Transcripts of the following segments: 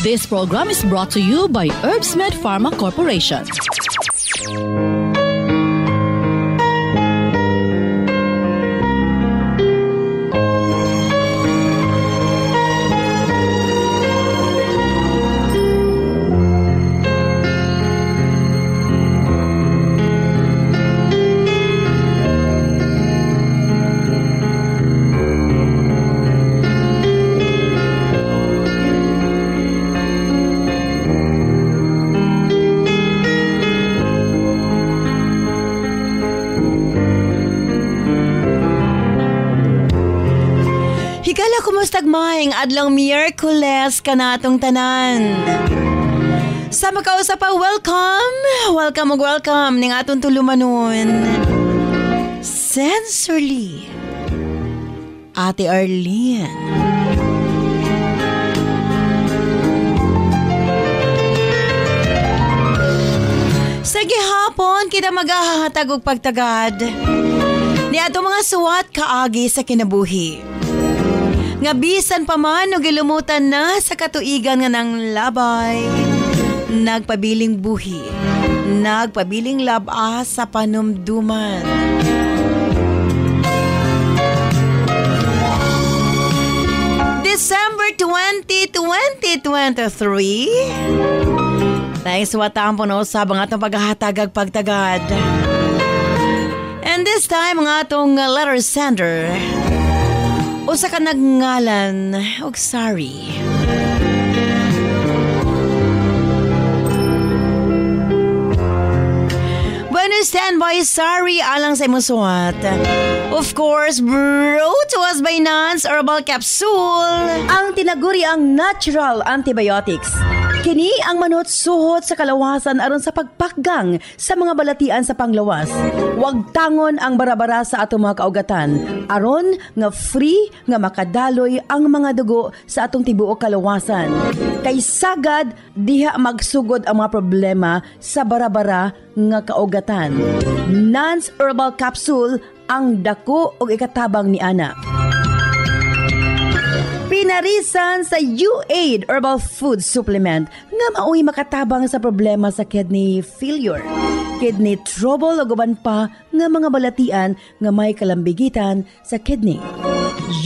This program is brought to you by Herbsmed Pharma Corporation. Kumustagmayng adlang Miyerkules kanatong tanan. Sa makausap pa, welcome ning atong tulumanon. Sensorly, Ate Arlene. Sa gihapon, kita maghahatag og pagtagad ni atong mga suwat kaagi sa kinabuhi. Nga bisan pa man o gilumutan na sa katuigan nga ng labay, nagpabiling buhi, nagpabiling laba sa panumduman. December 20, 2023, naiswatan po no sa mga itong paghahatagag pagtagad. And this time, nga itong letter sender, usa ka nagngalan og sorry. Bueno, standby sorry alang sa imong suwat. Of course, brought to us by Nance Herbal Capsule, ang tinaguri ang natural antibiotics. Kini ang manot suhot sa kalawasan aron sa pagpakgang sa mga balatian sa panglawas. Huwag tangon ang barabara sa atong mga kaugatan aron nga free nga makadaloy ang mga dugo sa atong tibuok kalawasan. Kay sagad diha magsugod ang mga problema sa barabara nga kaugatan. Nance Herbal Capsule ang dako og ikatabang ni ana. Pinarisan sa U-Aid Herbal Food Supplement nga maoy makatabang sa problema sa kidney failure, kidney trouble o guban pa nga mga balatian nga may kalambigitan sa kidney.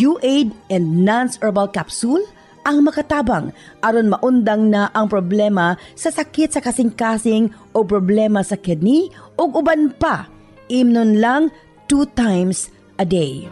U-Aid and Nance Herbal Capsule ang makatabang aron maundang na ang problema sa sakit sa kasing-kasing o problema sa kidney o uban pa. Imnon lang 2 times a day.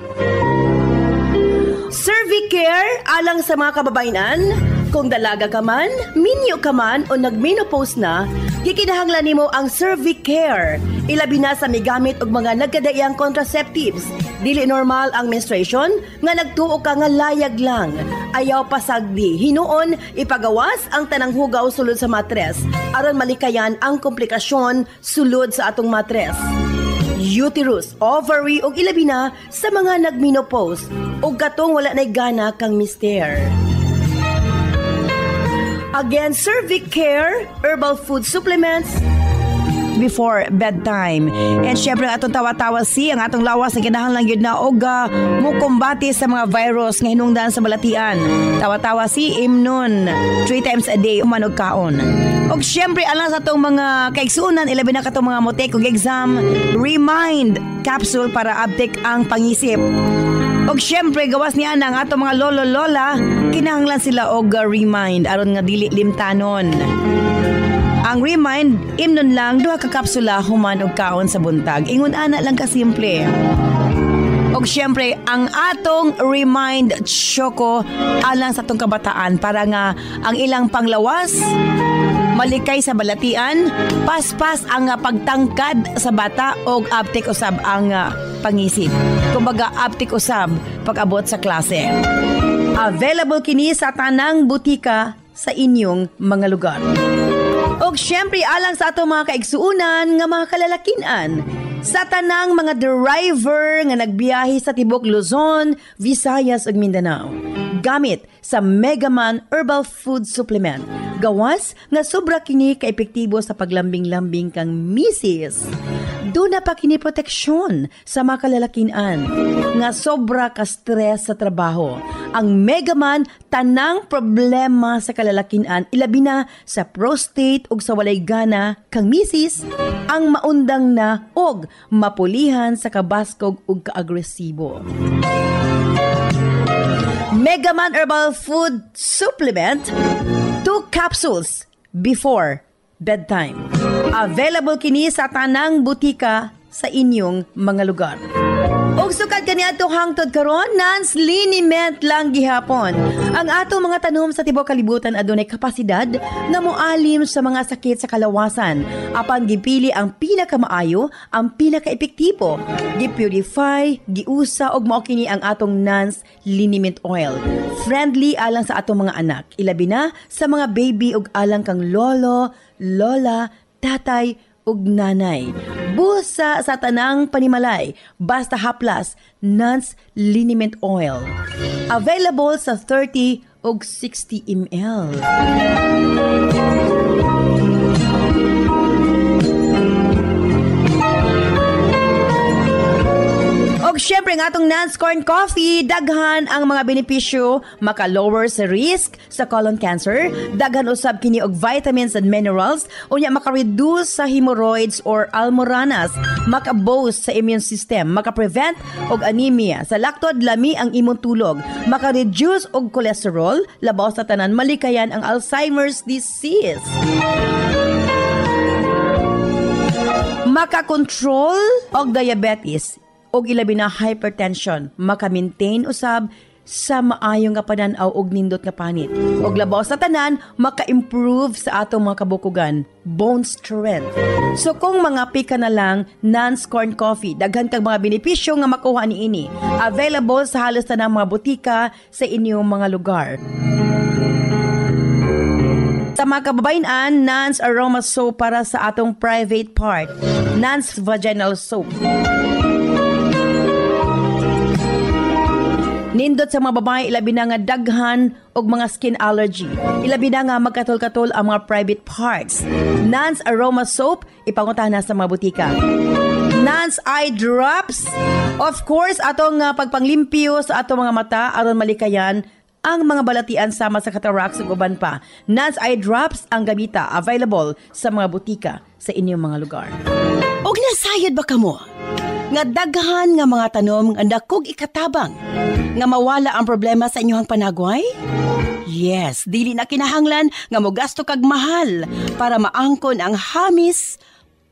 Cervicare alang sa mga kababainan. Kung dalaga ka man, minyo ka man o nagmenopause na, gikinahanglan nimo ang Cervicare. Ilabi na sa migamit og mga nagkadaiyang contraceptives. Dili normal ang menstruation nga nagtuo ka nga layag lang. Ayaw pasagdi, hinuon ipagawas ang tanang hugaw sulod sa matres aron malikayan ang komplikasyon sulod sa atong matres. Uterus, ovary ug ilabi na sa mga nagmenopause ug katong wala nay gana kang mister. Again, Cervicare Herbal Food Supplements before bedtime. And syempre atong tawa-tawa ang atong lawas na kinahanglan gyud na og mukombati sa mga virus nga hinungdan sa balatian. Tawa-tawa imnon 3 times a day umanog kaon. Og syempre alang sa atong mga kaigsuonan ilabi na katong mga motek og exam, Remind capsule para uptake ang pangisip. Og syempre gawas niya ang atong mga lolo-lola, kinahanglan sila og Remind aron nga dili limtanon. Ang Remind, imnon lang 2 ka kapsula human og kaon sa buntag. Ingon ana lang ka simple. Og syempre, ang atong Remind Choco alang sa atong kabataan para nga ang ilang panglawas malikay sa balatian, paspas ang pagtangkad sa bata og uptake usab ang pangisip. Kumbaga uptake usab pag-abot sa klase. Available kini sa tanang butika sa inyong mga lugar. Og syempre alang sa ato mga kaigsuunan nga mga kalalakinan, sa tanang mga driver nga nagbiyahe sa tibok Luzon, Visayas ug Mindanao. Gamit sa Megaman Herbal Food Supplement. Gawas nga sobra kini ka-epektibo sa paglambing-lambing kang misis. Doon na pa kini proteksyon sa mga kalalakian nga sobra ka stress sa trabaho. Ang Megaman tanang problema sa kalalakian ilabi na sa prostate ug sa walay gana kang misis ang maundang na og mapulihan sa kabaskog ug kaagresibo. Megaman Herbal Food Supplement 2 capsules before bedtime. Available kini sa tanang butika sa inyong mga lugar. Og sukad kaniadto hangtod karon Nance liniment lang gihapon. Ang atong mga tanom sa tibuok kalibutan adunay kapasidad nga moalim sa mga sakit sa kalawasan. Apan gipili ang pinakamaayo, ang pinakaepektibo. Gipurify, giusa og mao kini ang atong Nance liniment oil. Friendly alang sa atong mga anak, ilabi na sa mga baby ug alang kang lolo, lola, tatay ug nanay. Busa sa tanang panimalay, basta haplas, Nance liniment oil. Available sa 30 ug 60 ml. Og syempre nga atong Nance Corn Coffee, daghan ang mga benepisyo, maka-lower sa risk sa colon cancer, daghan usab kini og vitamins and minerals, unya maka-reduce sa hemorrhoids or almoranas, maka-boost sa immune system, maka-prevent og anemia, sa laktod lami ang imong tulog, maka-reduce og cholesterol, labaw sa tanan malikayan ang Alzheimer's disease. Maka-control og diabetes, og ilabi na hypertension, maka-maintain usab sa maayong nga panan-aw og nindot nga panit. Og labaw sa tanan, maka-improve sa atong mga kabukugan, bone strength. So kung mga pika na lang, Nance Corn Coffee, daghan kag mga benepisyo nga makuha niini. Available sa halos tanang mga butika sa inyong mga lugar. Sa mga kababayan, Nance Aroma Soap para sa atong private part. Nance Vaginal Soap. Nindot sa mga babae, ilabi na nga daghan og mga skin allergy. Ilabi na nga magkatol-katol ang mga private parts. Nance Aroma Soap, ipanguntahan na sa mga butika. Nance Eye Drops, of course, atong pagpanglimpyo sa atong mga mata aron malikayan ang mga balatian sama sa cataracts ug uban pa. Nance Eye Drops ang gamita, available sa mga butika sa inyong mga lugar. Og nasayod ba kamo? Nga daghan nga mga tanom nga dakog ikatabang nga mawala ang problema sa inyong panagway? Yes, dili na kinahanglan nga mogasto kag mahal para maangkon ang hamis,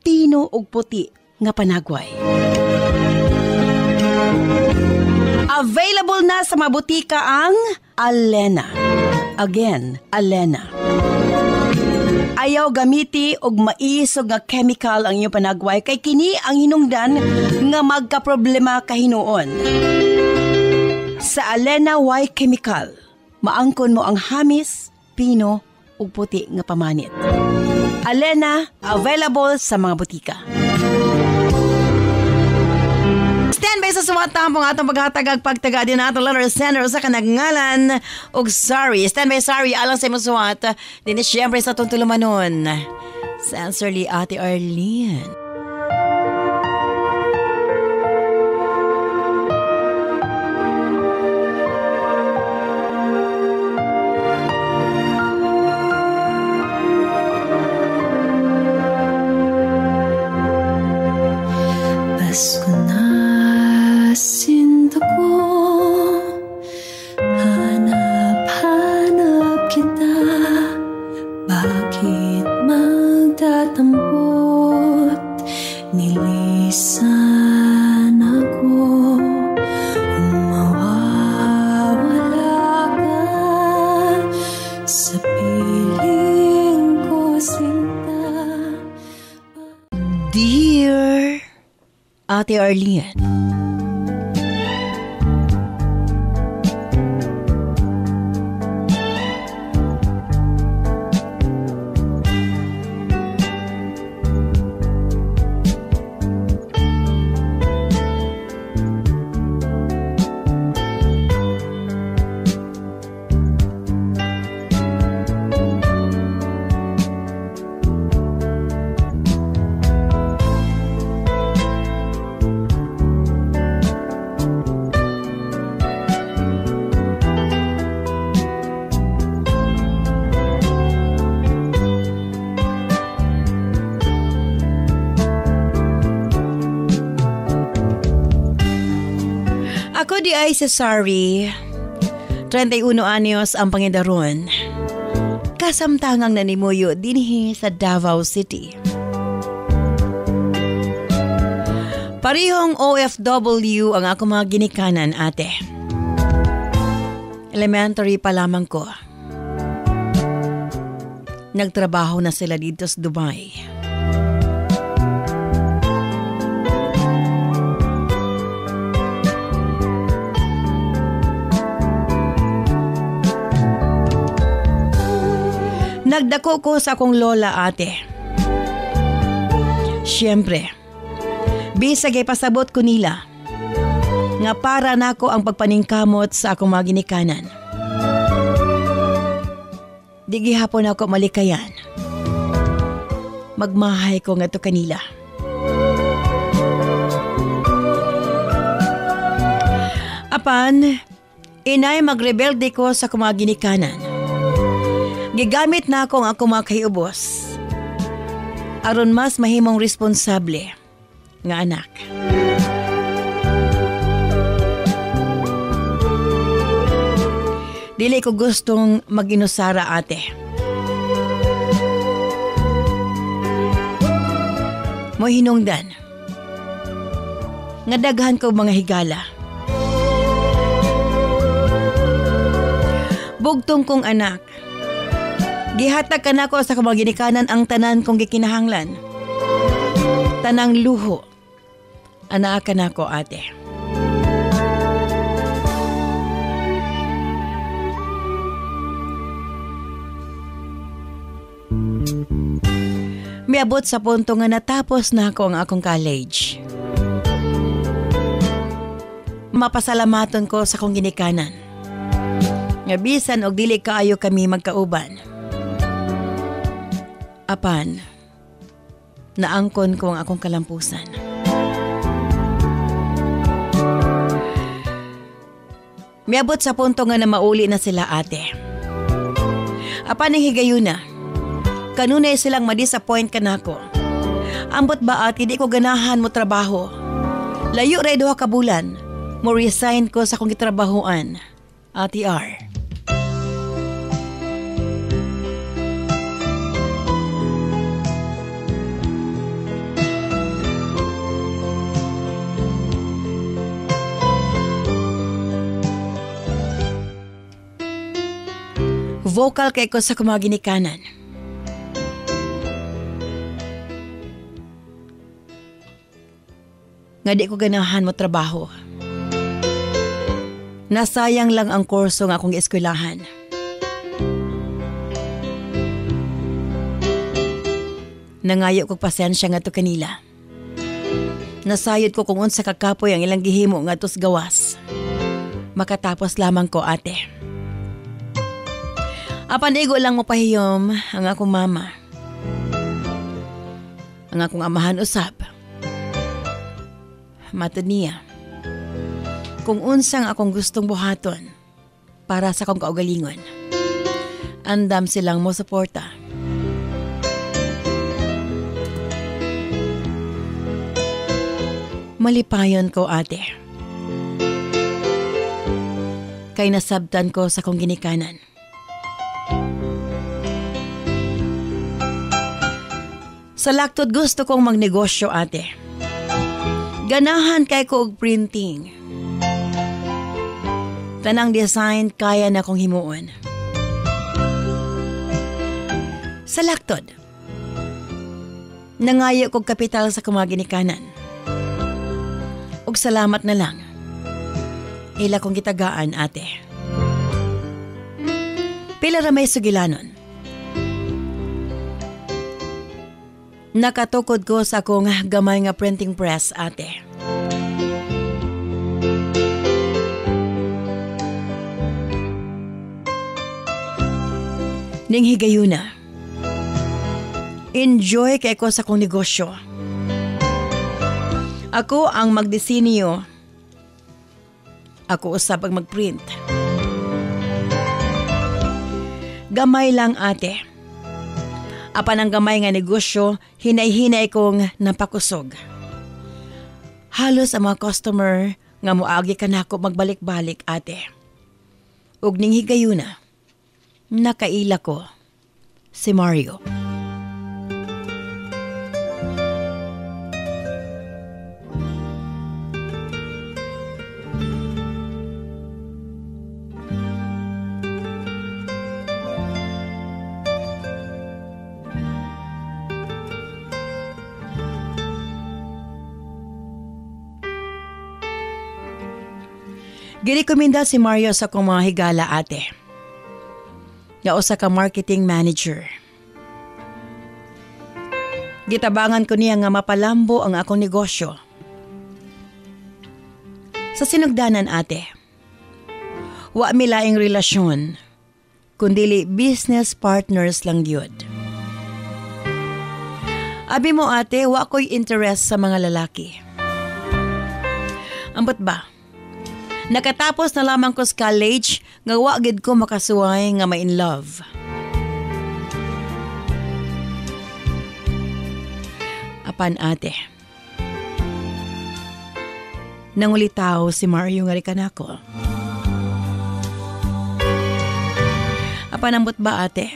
tino ug puti nga panagway. Available na sa mga butika ang Alena. Again, Alena. Ayaw gamiti og maisog nga chemical ang inyong panagway kay kini ang hinungdan nga magkaproblema kahinuon. Sa Alena Y Chemical, maangkon mo ang hamis, pino ug puti nga pamanit. Alena, available sa mga butika. Standby sa suwatampong atong paghatagag pagtaga din atong letter sender sa kanagngalan og sorry. Standby sorry alang sa imong suwat. Din siyempre sa atong tulumanon. Sincerely, Ate Arlene. Pasko na sinta ko, hanap-hanap kita. Bakit magtatampot? Nilisan ako, mawawala ka sa piling ko, sinta. Dear Ate Arlene, Ako di ay si Sari. 31 anyos ang pangidaron. Kasamtangang nanimuyo dinhi sa Davao City. Parihong OFW ang ako mga ginikanan, ate. Elementary pa lamang ko. Nagtrabaho na sila dito sa Dubai. Nagdako ko sa akong lola, ate. Siyempre, bisag ay pasabot ko nila nga para nako ang pagpaningkamot sa akong mga ginikanan. Di gihapon ako malikayan. Magmahay ko nga to kanila. Apan, inay magrebelde ko sa akong mga ginikanan. Gigamit na ako ang akong mga kaiubos. Aron mas mahimong responsable nga anak. Dili ko gustong mag-inusara, ate. Mo hinungdan. Nga daghan ko mga higala. Bugtong kong anak. Gihatag ka na ko sa mga ginikanan ang tanan kong gikinahanglan. Tanang luho. Anak ka na ko, ate. Miabot sa punto nga natapos na ako ang akong college. Mapasalamaton ko sa akong ginikanan. Nga bisan og dili kaayo kami magkauban. Apan, naangkon ko ang akong kalampusan. Miabot sa punto nga na mauli na sila, ate. Apan ang higayuna, kanunay silang ma-disappoint ka na ako. Ambot ba at hindi ko ganahan mo trabaho? Layo ray 2 ka bulan, mo resign ko sa akong gitrabahoan, Ate R. Vocal kay ko sa mga ginikanan. Nga di ko ganahan mo trabaho. Nasayang lang ang kurso nga akong eskwelahan. Nangayo kong pasensya nga to kanila. Nasayod ko kung unsa kakapoy ang ilang gihimo nga tos gawas. Makatapos lamang ko, ate. Apan igo lang mo pahiyom ang akong mama. Ang akong amahan usab. Matod niya. Kung unsang akong gustong buhaton para sa akong kaugalingon. Andam silang mo suporta. Malipayon ko, ate. Kay nasabtan ko sa akong ginikanan. Sa laktod gusto kong magnegosyo, ate. Ganahan kay ko og printing. Tanang design kaya na kong himuon. Sa laktod, nangayo kog kapital sa kumaginikanan. Og salamat na lang. Ila kong gitagaan, ate. Pila ra may sugilanon. Nakatukod ko sa akong gamay nga printing press, ate. Ning higayuna. Enjoy kay ko sa akong negosyo. Ako ang magdisenyo. Ako usab ang magprint. Gamay lang, ate. Apan ang gamay nga negosyo, hinay-hinay kong napakusog. Halos ang mga customer nga moagi ka nako magbalik-balik ate. Ug ning higayuna, nakaila ko si Mario. Girekomenda si Mario sa akong mga higala ate. Nga usa ka marketing manager. Gitabangan ko niya nga mapalambo ang akong negosyo. Sa sinugdanan ate, wa mi laing relasyon, kundili business partners lang gyud. Abi mo ate, wa ko'y interest sa mga lalaki. Ambot ba? Nakatapos na lamang ko sa college, nga wa gid ko makasuway nga ma-in love. Apan ate, nangulitaw si Mario nga rikan ako. Apan ambot ba ate?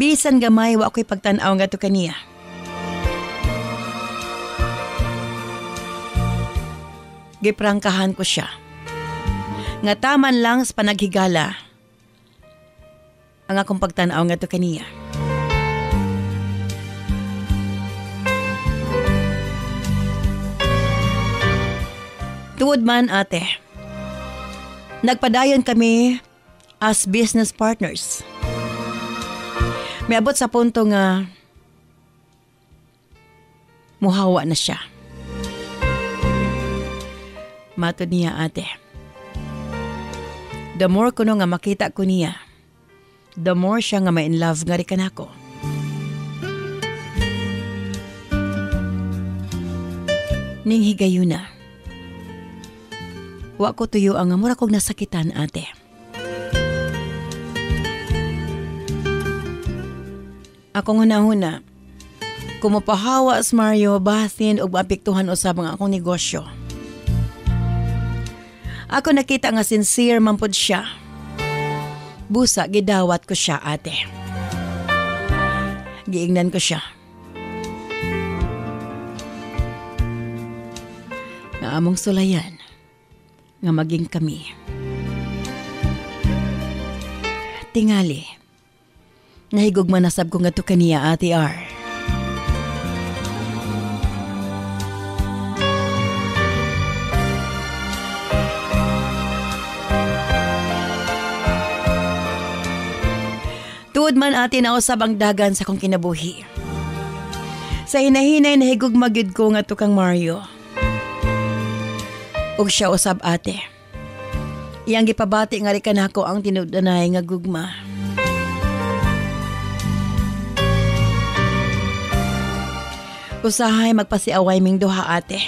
Bisan gamay wa ko'y pagtan-aw nga to kaniya. Giprangkahan ko siya. Nga taman lang sa panaghigala ang akong pagtanaw nga to kaniya. Tuod man ate, nagpadayon kami as business partners. Miabot sa punto nga muhawa na siya. Matod niya ate. The more ko nga makita ko niya, the more siya nga ma-in love nga rikan ako. Ning higayuna, wa ko tuyo ang mura kong nasakitan ate. Ako hunahuna, kumupahawa sa Mario basin o maapektuhan usab ang akong negosyo. Ako nakita nga sincere man pod siya. Busa, gidawat ko siya ate. Giingnan ko siya. Nga among sulayan, nga maging kami. Tingali, nahigugman nasab ko nga to kaniya ate R. Tuod man ate na usab ang dagan sa kong kinabuhi. Sa hinahinay nahigog magid ko nga tukang Mario. Ug siya usab ate. Iyang gipabati nga rikan ako ang tinudanay nga gugma. Usahay magpasiaway ming duha ate.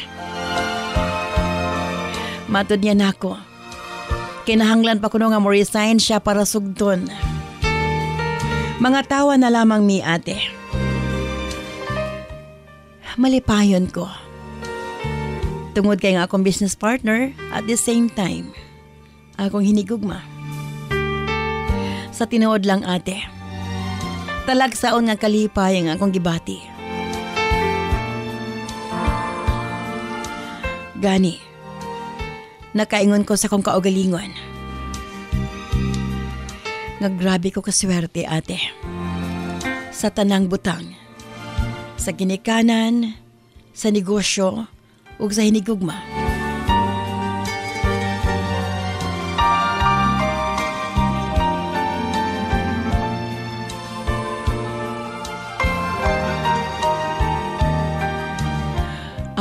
Matod niya nako. Kinahanglan pa kuno nga mo resign siya para sugton. Mga tawa na lamang mi ate. Malipayon ko. Tungod kay nga akong business partner at the same time, akong hinigugma. Sa tinuod lang ate, talagsaon nga kalipay ang akong gibati. Gani, nakaingon ko sa kong kaugalingon. Naggrabe ko kaswerte ate. Sa tanang butang. Sa ginikanan, sa negosyo, ug sa hinigugma.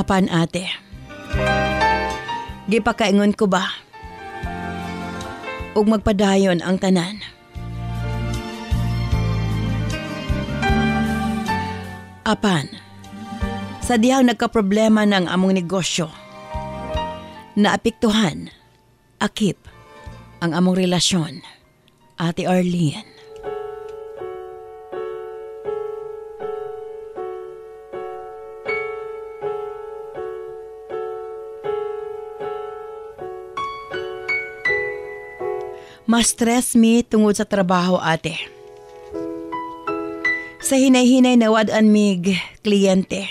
Apan ate, gipakaingon ko ba? Ug magpadayon ang tanan. Apan, sa dihang nagkaproblema ng among negosyo, naapektuhan, akip, ang among relasyon, Ate Arlene. Ma-stress mi tungod sa trabaho ate. Sa hinay-hinay nawad-an mig kliyente.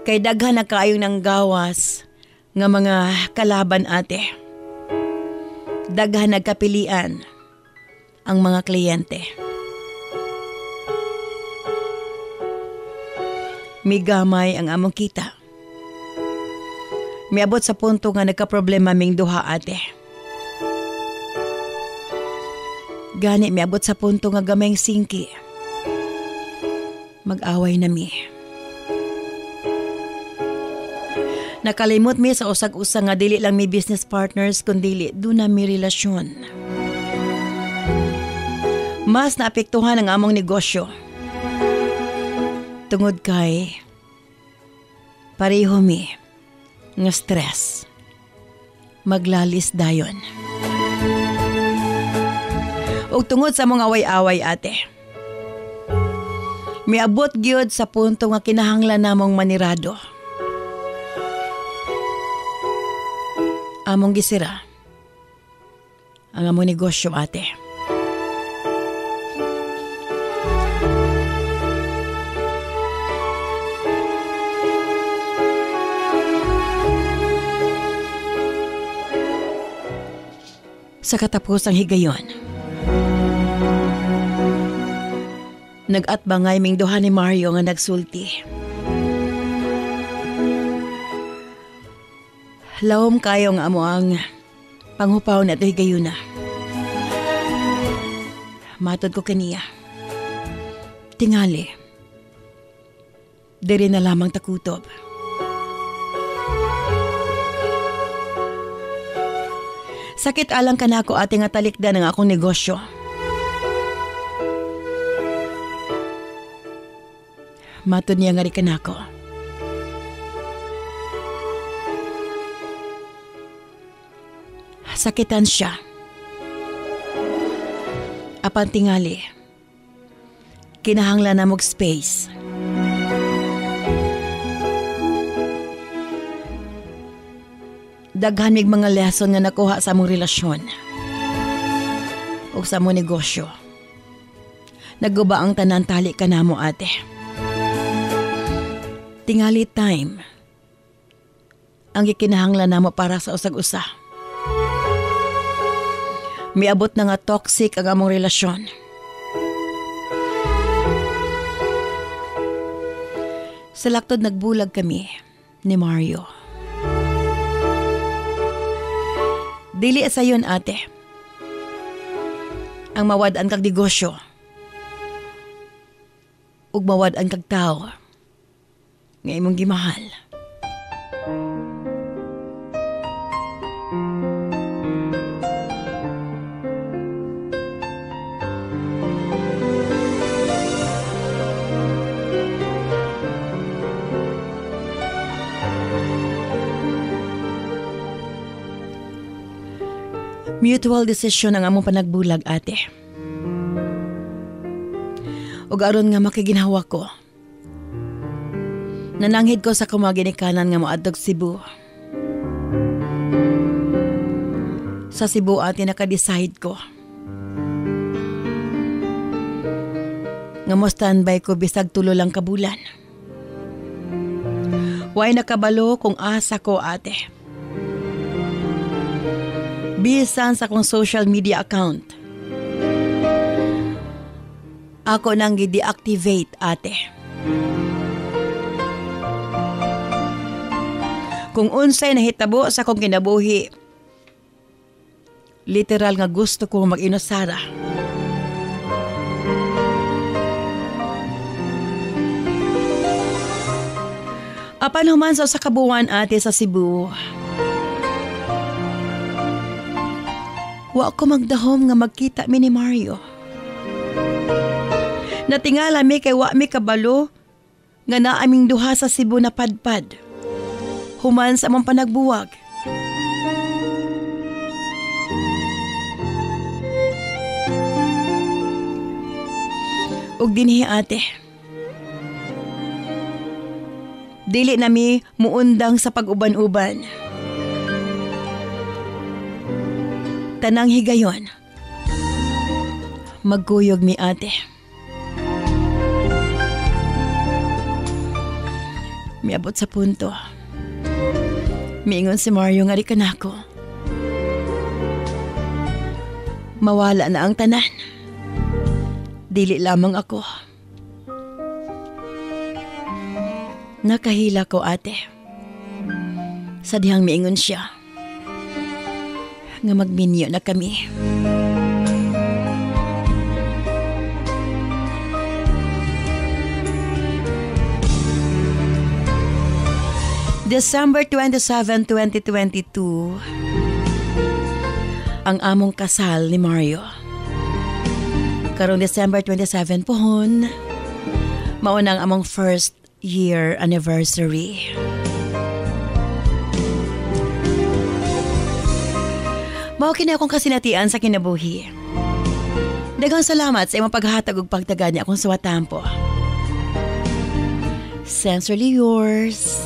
Kay daghan na kaayo ng gawas nga mga kalaban ate. Daghan nagkapilian ang mga kliyente. Migamay ang among kita. Miabot sa punto nga nagka-problema ming duha ate. Gani miabot sa punto nga gamayng singki. Mag-away na mi. Nakalimot mi sa usag-usa nga dili lang mi business partners kundi doon na mi relasyon. Mas naapektuhan ang among negosyo. Tungod kay pareho mi nga stress. Maglalis dayon. Ug tungod sa mga away-away ate. Miabot gyud sa punto nga kinahanglan namong manirado. Among gisira ang among negosyo ate. Sa katapos ang higayon, nag-atbangay ming duha ni Mario nga nagsulti. Lawom kayo nga amo ang panghupaw na ito higayuna. Matod ko kaniya. Tingali. Diri na lamang takutob. Sakit alang ka na ako ate nga talikda ng akong negosyo. Matod niya nga rin ka na ako. Sakitan siya. Apan tingali. Kinahanglan na mong space. Daghan mig mga lesson nga nakuha sa among relasyon. O sa among negosyo. Nagguba ang tanan tali ka na mo ate. Tingali time. Ang ikinahanglan na mo para sa usag-usa. Miabot na nga toxic ang among relasyon. Sa laktod nagbulag kami ni Mario. Dili sayon ate. Ang mawad-an kag negosyo. Ug mawad-an kag tao. Nga imong gimahal. Mutual decision ang among panagbulag ate. Ug aron nga makiginhawa ko. Nananghid ko sa kumaginikanan nga moadtog Cebu. Sa Cebu ate nakadecide ko. Nga mo standby ko bisag tulo lang kabulan. Way nakabalo kung asa ko ate. Bisan sa akong social media account. Ako nang gi-deactivate ate. Kung unsay nahitabo sa akong kinabuhi, literal nga gusto ko mag-inusara. Apan human sa kabuuan ate sa Cebu, wa ko magdahom nga magkita mi ni Mario. Natingala mi kay wa mi kabalo nga naaming duha sa Cebu na padpad. Human sa among panagbuwag. Ug dinhi ate. Dili na mi muundang sa pag-uban-uban. tanang higayon. Magkuyog mi ate. Miabot sa punto. Miingon si Mario nga di kanako. Mawala na ang tanan. Dili lamang ako. Nakahila ko ate. Sa dihang miingon siya. Nga magminyo na kami. December 27, 2022, ang among kasal ni Mario. Karong December 27 pohon, mauna ang among first year anniversary. Mao kini akong kasinatian sa kinabuhi. Daghang salamat sa imong paghatag ug pagtagad niya akong suwatampo. Sincerely yours,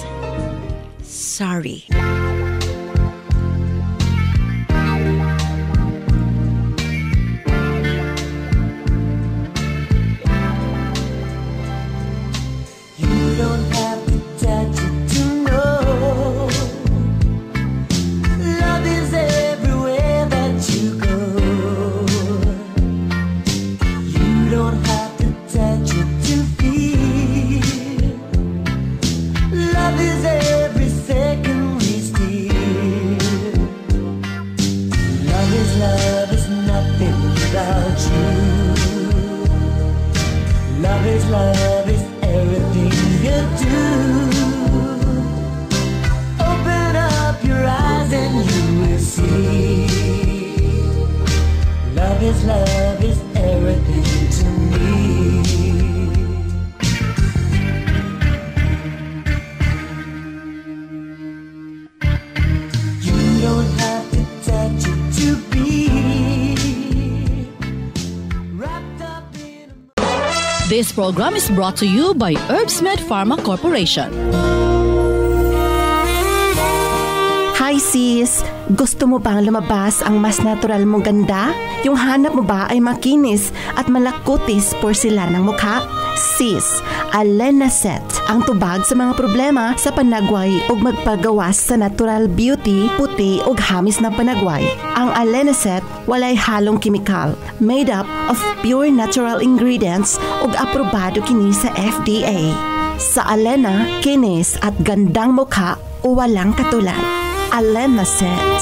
Sorry. Love is everything you do. Open up your eyes and you will see. Love is everything to me. You don't have to touch it to be wrapped up in. This program is brought to you by Herbsmed Pharma Corporation. Hi sis! Gusto mo bang lumabas ang mas natural mong ganda? Yung hanap mo ba ay makinis at malakutis porsilan ng mukha? Sis, Alenaset ang tubag sa mga problema sa panagway ug magpagawas sa natural beauty, puti ug hamis na panagway. Ang Alenaset walay halong kimikal, made up of pure natural ingredients ug aprobado kini sa FDA. Sa Alena, kinis at gandang mukha o walang katulad. Alenaset.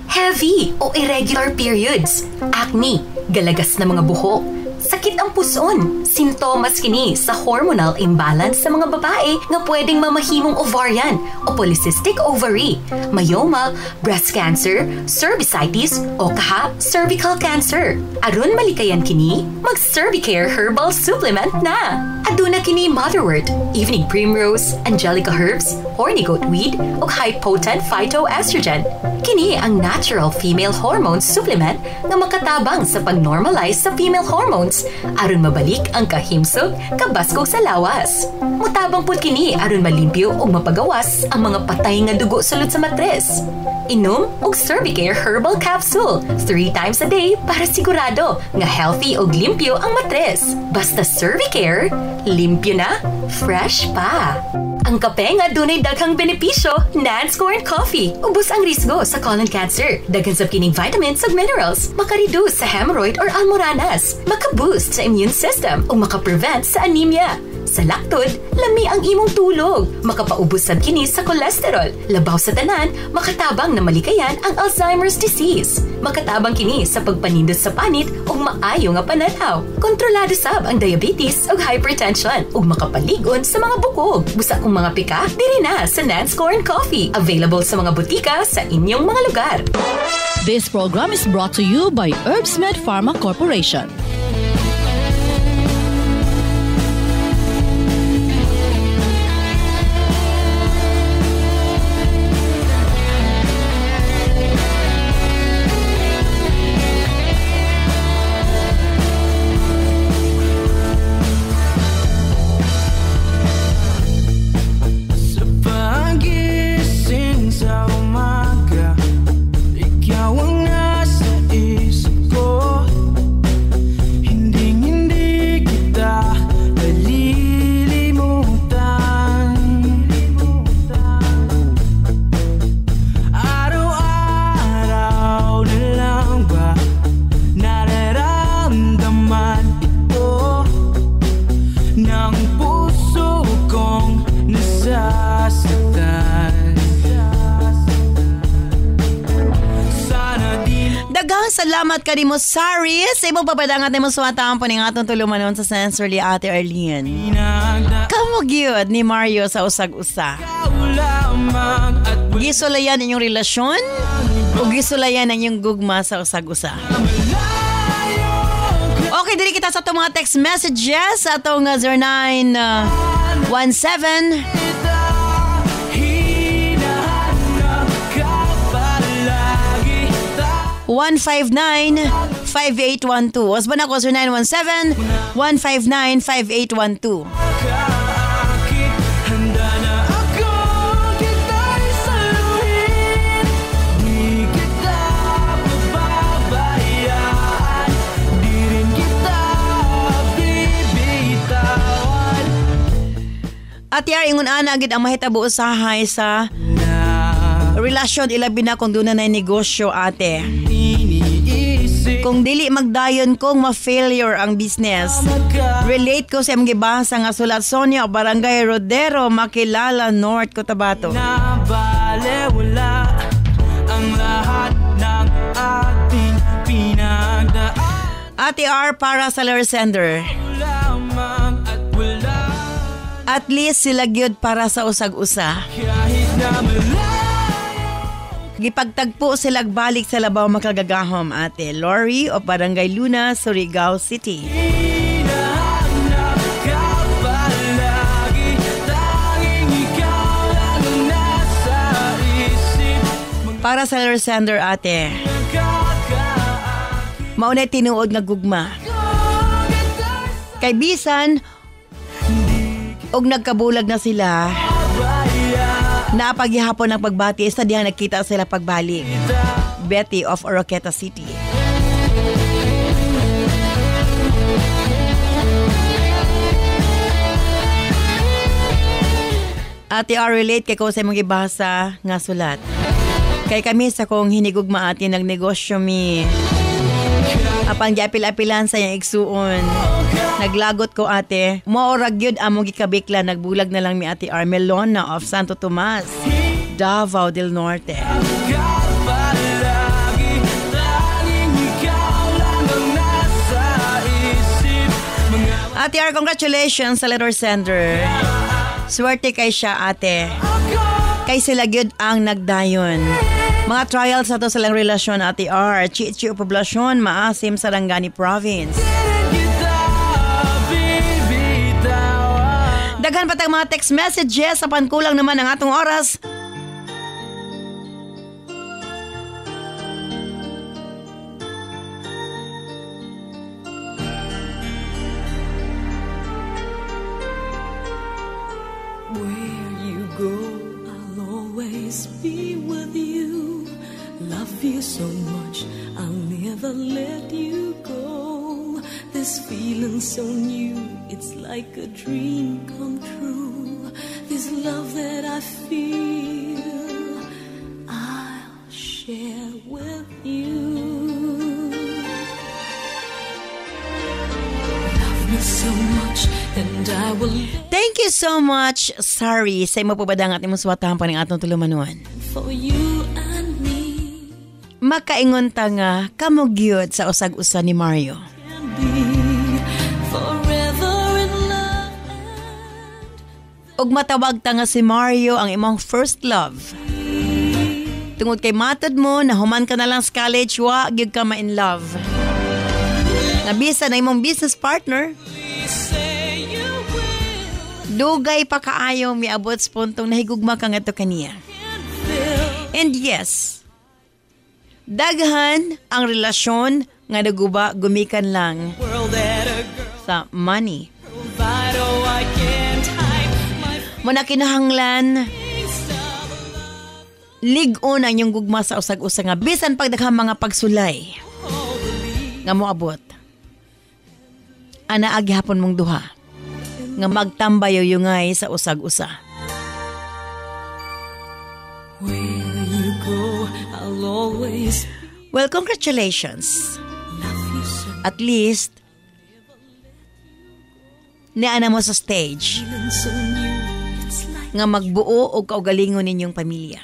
Heavy o irregular periods, acne, galagas na mga buhok, sakit ang puson, sintomas kini sa hormonal imbalance sa mga babae nga pwedeng mamahimong ovarian o polycystic ovary, myoma, breast cancer, cervicitis o kaha cervical cancer. Aron malikayan kini, mag-Cervicare Herbal Supplement na. Aduna kini motherwort, evening primrose, angelica herbs, horny goatweed ug high-potent phytoestrogen. Kini ang natural female hormone supplement nga makatabang sa pag-normalize sa female hormones aron mabalik ang kahimsog kabaskog sa lawas. Mutabang pud kini aron malimpyo ug mapagawas ang mga patay nga dugo sulod sa matres. Inom og Cervicare Herbal Capsule 3 times a day para sigurado nga healthy ug limpyo ang matres. Basta Cervicare, limpyo na, fresh pa. Ang kape nga dunay daghang benepisyo, Nance Corn Coffee. Ubos ang risgo sa colon cancer. Daghan sab kining vitamins ug minerals. Maka-reduce sa hemorrhoid or almoranas. Maka-boost sa immune system ug maka-prevent sa anemia. Sa laktod, lami ang imong tulog. Makapaubos sab kini sa cholesterol. Labaw sa tanan, makatabang na malikayan ang Alzheimer's disease. Makatabang kini sa pagpanindos sa panit ug maayo nga pananaw. Kontrolado sab ang diabetes ug hypertension ug makapaligon sa mga bukog. Busa kung mga pika, diri na sa Nance Corn Coffee. Available sa mga butika sa inyong mga lugar. This program is brought to you by Herbsmed Pharma Corporation. Pagising Daghang salamat ka mo, Sari. Sa imo papadangat ni mo suwatahan po ng atong tulumanon sa sensorly Ate Arlene. Kamog yun ni Mario sa usag-usa. Gisulayan inyong relasyon o gisulayan inyong gugma sa usag-usa. Okay, dili kita sa itong mga text messages sa itong 0917 159-5812. Osban ako 0917-159-5812. At yar ingon ana gid ang mahitabo usahay sa relasyon ilabi na kung doon na negosyo ate. Kung dili magdayon kong ma-failure ang business. Relate ko sa mga gibasa nga sulat Sonia Barangay Rodero, Makilala, North Cotabato. Wala ang lahat ng ating pinagdaan. Ate R para sa Larry Sender. At least sila gyud para sa usag-usa. Gipagtagpo sila balik sa labaw makagagahom ate Lori o Barangay Luna, Surigao City. Para sa Alexander ate, maunay tinuod nga gugma. Kay bisan og nagkabulag na sila. Napaghihapon ang pagbati sa diyang nakita sila pagbalik. Betty of Oroqueta City. Ate R relate kay ko sa mga ibasa nga sulat. Kay kami sa kong hinigugma ati nagnegosyo mi. Apan giapil-apilan sa iyang igsuon. Naglagot ko ate, maorag yun among gikabikla, nagbulag na lang mi ate Armelona of Santo Tomas, Davao del Norte. Ate R, congratulations sa letter sender. Swerte kay siya ate. Kay sila gyud ang nagdayon. Mga trials sa to sa lang relasyon ate R, Chichi Poblasyon, Maasim, Sarangani Province. Daghan pa tayong mga text messages sa pankulang naman ang atong oras. Where you go, I'll always be with you. Love you so much, I'll never let you go. This feeling so new, it's like a dream come true. This love that I feel, I'll share with you. Love me so much and I will. Thank you so much, Sari. Sa imo pabadang at imong suwatahan pa ng atong tulumanuan. For you and me. Makaingon ta nga kamugyod sa usag-usa ni Mario. Og matawag ta nga si Mario ang imong first love. Tungod kay matod mo na human ka na lang sa college, wa gyud ka ma-in love. Nabisa na imong business partner. Dugay pa kaayo miabot sa puntong nahigugma ka ngadto kaniya. And yes, daghan ang relasyon nga naguba gumikan lang sa money. Muna kinahanglan lig-on ang inyong gugma sa usag-usa nga bisan pagdaghang mga pagsulay nga moabot. Ana agyapon mong duha nga magtambayo yungay sa usag-usa. Where you go, I'll always. Well, congratulations. At least niana mo sa stage nga magbuo o kaugalingon ninyong pamilya.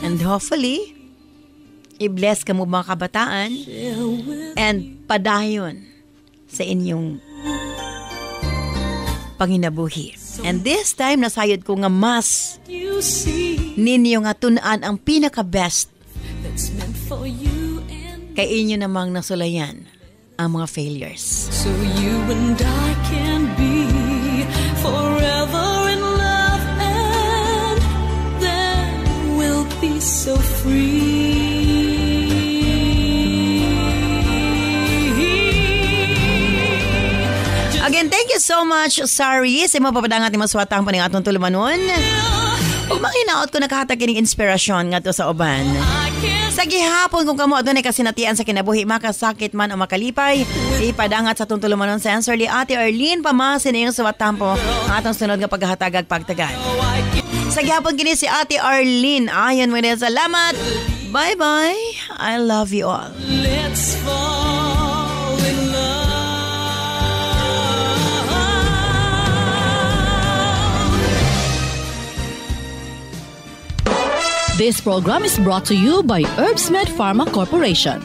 And hopefully, I-bless ka mo mga kabataan and padayon sa inyong panginabuhi. And this time, nasayod ko nga mas ninyo nga tunaan ang pinaka-best kay inyo namang nasulayan ang mga failures. So you and I can be forever in love, and then we'll be so free. Again, thank you so much, Sari. Sa mga papadangat ni maswatang pa ng atong tulumanon. Pag makinaot ko nakahatag kining inspirasyon nga to sa uban. Sa gihapon kung kamo adunay kasinatian sa kinabuhi, makasakit man o makalipay, ipadangat sa atong tulumanon sa answer li Ate Arlene pamasin iyong suwatampo ang atong sunod nga paghahatag pagtagad. Sa gihapon kini si Ate Arlene. Ayon mo din, salamat. Bye-bye. I love you all. Let's fall in love. This program is brought to you by Herbsmed Pharma Corporation.